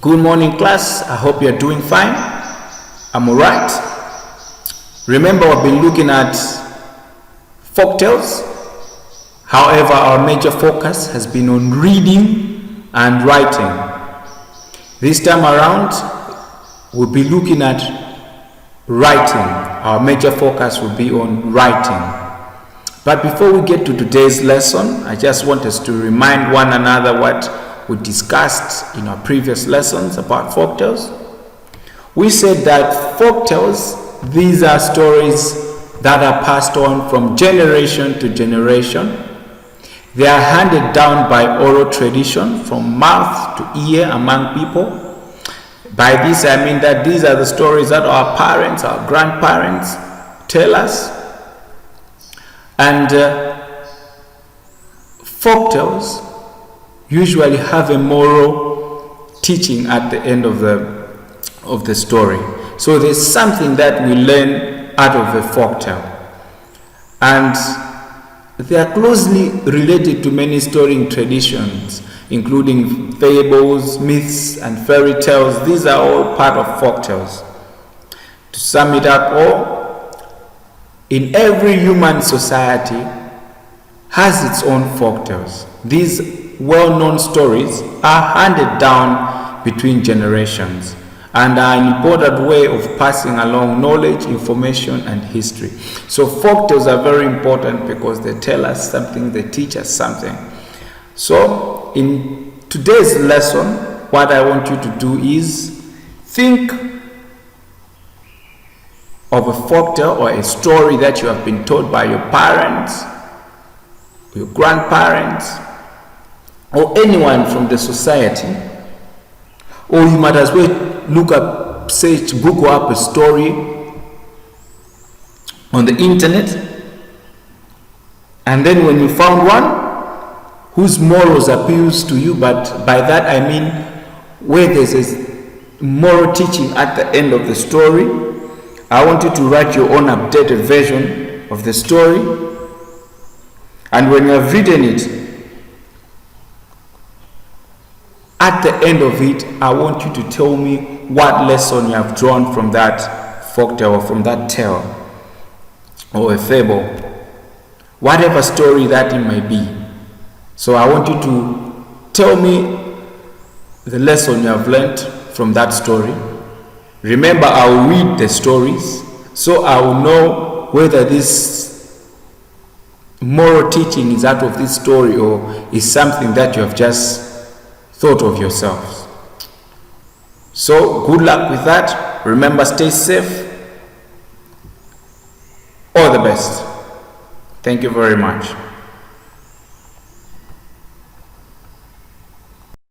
Good morning, class. I hope you're doing fine. I'm alright. Remember, we've been looking at folktales. However, our major focus has been on reading and writing. This time around, we'll be looking at writing. Our major focus will be on writing. But before we get to today's lesson, I just want us to remind one another what we discussed in our previous lessons about folktales. We said that folktales, these are stories that are passed on from generation to generation. They are handed down by oral tradition from mouth to ear among people. By this I mean that these are the stories that our parents, our grandparents tell us. And folktales usually have a moral teaching at the end of the story. So there's something that we learn out of a folktale. And they are closely related to many storytelling traditions, including fables, myths, and fairy tales. These are all part of folktales. To sum it up all, in every human society has its own folktales. These well-known stories are handed down between generations and are an important way of passing along knowledge, information, and history. So folktales are very important because they tell us something, they teach us something. So in today's lesson, what I want you to do is think of a folktale or a story that you have been told by your parents, your grandparents, or anyone from the society. Or you might as well look up, search, Google up a story on the internet, and then when you found one whose morals appeals to you, but by that I mean where there's a moral teaching at the end of the story, I want you to write your own updated version of the story. And when you have written it, at the end of it, I want you to tell me what lesson you have drawn from that folktale or from that tale or a fable, whatever story that it may be. So I want you to tell me the lesson you have learned from that story. Remember, I will read the stories so I will know whether this moral teaching is out of this story or is something that you have just thought of yourselves. So good luck with that. Remember, stay safe. All the best. Thank you very much.